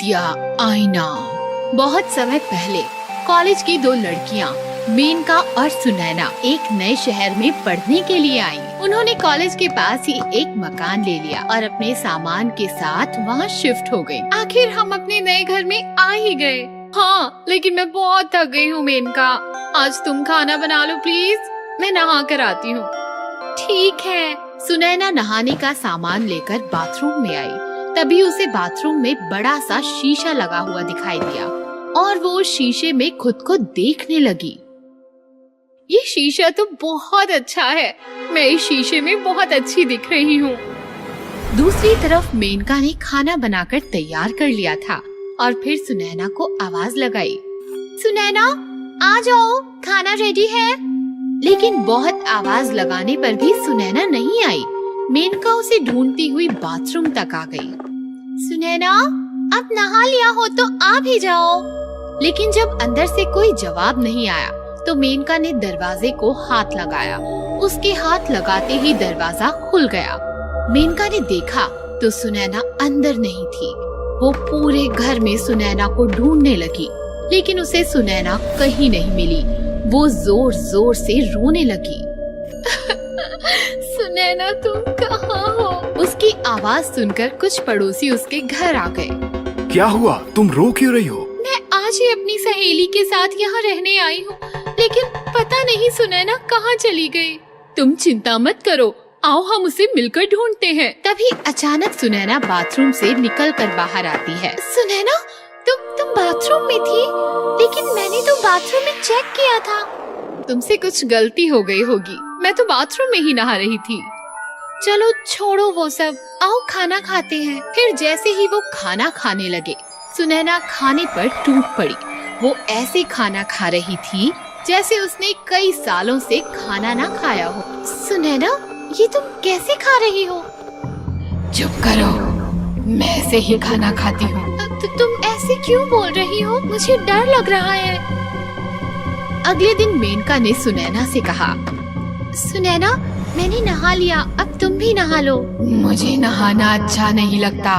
भूतिया आईना। बहुत समय पहले कॉलेज की दो लड़कियां मेनका और सुनैना एक नए शहर में पढ़ने के लिए आईं। उन्होंने कॉलेज के पास ही एक मकान ले लिया और अपने सामान के साथ वहाँ शिफ्ट हो गयी। आखिर हम अपने नए घर में आ ही गए। हाँ, लेकिन मैं बहुत थक गई हूँ मेनका। आज तुम खाना बना लो प्लीज, मैं नहा कर आती हूँ। ठीक है। सुनैना नहाने का सामान लेकर बाथरूम में आई। तभी उसे बाथरूम में बड़ा सा शीशा लगा हुआ दिखाई दिया और वो उस शीशे में खुद को देखने लगी। ये शीशा तो बहुत अच्छा है, मैं इस शीशे में बहुत अच्छी दिख रही हूँ। दूसरी तरफ मेनका ने खाना बनाकर तैयार कर लिया था और फिर सुनैना को आवाज लगाई, सुनैना आ जाओ, खाना रेडी है। लेकिन बहुत आवाज लगाने पर भी सुनैना नहीं आई। मेनका उसे ढूंढती हुई बाथरूम तक आ गई। सुनैना, अब नहा लिया हो तो आ भी जाओ। लेकिन जब अंदर से कोई जवाब नहीं आया तो मेनका ने दरवाजे को हाथ लगाया। उसके हाथ लगाते ही दरवाजा खुल गया। मेनका ने देखा तो सुनैना अंदर नहीं थी। वो पूरे घर में सुनैना को ढूंढने लगी, लेकिन उसे सुनैना कहीं नहीं मिली। वो जोर जोर से रोने लगी। सुनैना, तुम कहाँ हो? उसकी आवाज सुनकर कुछ पड़ोसी उसके घर आ गए। क्या हुआ, तुम रो क्यों रही हो? मैं आज ही अपनी सहेली के साथ यहाँ रहने आई हूँ, लेकिन पता नहीं सुनैना कहाँ चली गई। तुम चिंता मत करो, आओ हम उसे मिलकर ढूंढते हैं। तभी अचानक सुनैना बाथरूम से निकलकर बाहर आती है। सुनैना, तुम बाथरूम में थी? लेकिन मैंने तो बाथरूम में चेक किया था। तुमसे कुछ गलती हो गई होगी, मैं तो बाथरूम में ही नहा रही थी। चलो छोड़ो वो सब, आओ खाना खाते हैं। फिर जैसे ही वो खाना खाने लगे, सुनैना खाने पर टूट पड़ी। वो ऐसे खाना खा रही थी जैसे उसने कई सालों से खाना ना खाया हो। सुनैना, ये तुम कैसे खा रही हो? चुप करो, मैं ऐसे ही खाना खाती हूँ। तो तुम ऐसे क्यों बोल रही हो? मुझे डर लग रहा है। अगले दिन मेनका ने सुनैना से कहा, सुनैना, मैंने नहा लिया, अब तुम भी नहा लो। मुझे नहाना अच्छा नहीं लगता,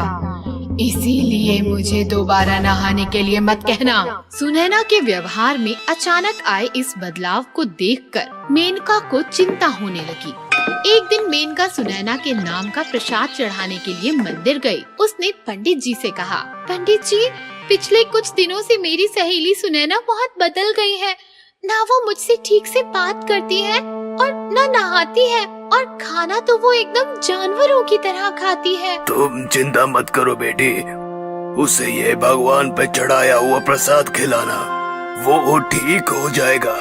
इसीलिए मुझे दोबारा नहाने के लिए मत कहना। सुनैना के व्यवहार में अचानक आए इस बदलाव को देखकर मेनका को चिंता होने लगी। एक दिन मेनका सुनैना के नाम का प्रसाद चढ़ाने के लिए मंदिर गई। उसने पंडित जी से कहा, पंडित जी, पिछले कुछ दिनों से मेरी सहेली सुनैना बहुत बदल गई है। ना वो मुझसे ठीक से बात करती है और न नहाती है, और खाना तो वो एकदम जानवरों की तरह खाती है। तुम चिंता मत करो बेटी, उसे ये भगवान पे चढ़ाया हुआ प्रसाद खिलाना, वो ठीक हो जाएगा।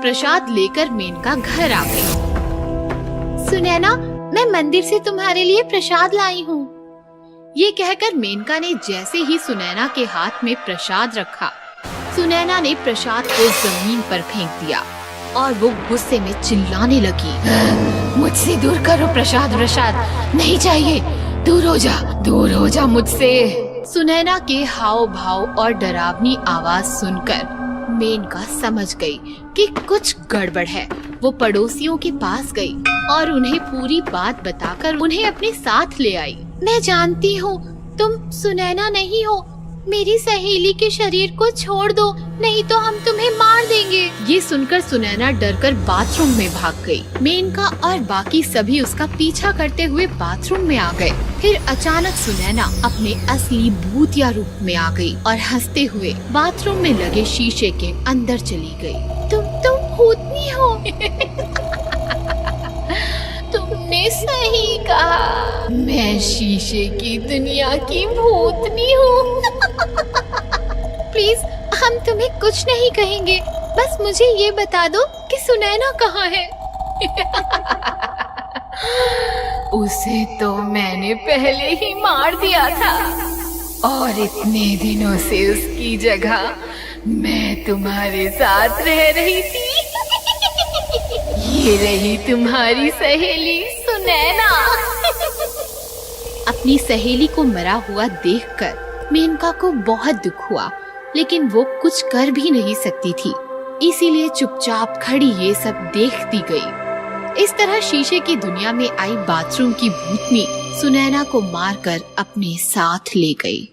प्रसाद लेकर मेनका घर आ गई। सुनैना, मैं मंदिर से तुम्हारे लिए प्रसाद लाई हूँ। ये कहकर मेनका ने जैसे ही सुनैना के हाथ में प्रसाद रखा, सुनैना ने प्रसाद को जमीन पर फेंक दिया और वो गुस्से में चिल्लाने लगी, मुझसे दूर करो प्रसाद, प्रसाद नहीं चाहिए, दूर हो जा मुझसे। सुनैना के हाव भाव और डरावनी आवाज सुनकर मेनका समझ गई कि कुछ गड़बड़ है। वो पड़ोसियों के पास गई और उन्हें पूरी बात बताकर उन्हें अपने साथ ले आई। मैं जानती हूँ तुम सुनैना नहीं हो, मेरी सहेली के शरीर को छोड़ दो, नहीं तो हम तुम्हें मार देंगे। ये सुनकर सुनैना डरकर बाथरूम में भाग गई। मेनका और बाकी सभी उसका पीछा करते हुए बाथरूम में आ गए। फिर अचानक सुनैना अपने असली भूतिया रूप में आ गई और हंसते हुए बाथरूम में लगे शीशे के अंदर चली गई। तुम भूतनी हो। तुमने सही कहा, मैं शीशे की दुनिया की भूतनी हूँ। प्लीज, हम तुम्हें कुछ नहीं कहेंगे, बस मुझे ये बता दो कि सुनैना कहाँ है। उसे तो मैंने पहले ही मार दिया था और इतने दिनों से उसकी जगह मैं तुम्हारे साथ रह रही थी। ये रही तुम्हारी सहेली सुनैना। अपनी सहेली को मरा हुआ देखकर मेनका को बहुत दुख हुआ, लेकिन वो कुछ कर भी नहीं सकती थी, इसीलिए चुपचाप खड़ी ये सब देखती गई। इस तरह शीशे की दुनिया में आई बाथरूम की भूतनी सुनैना को मारकर अपने साथ ले गई।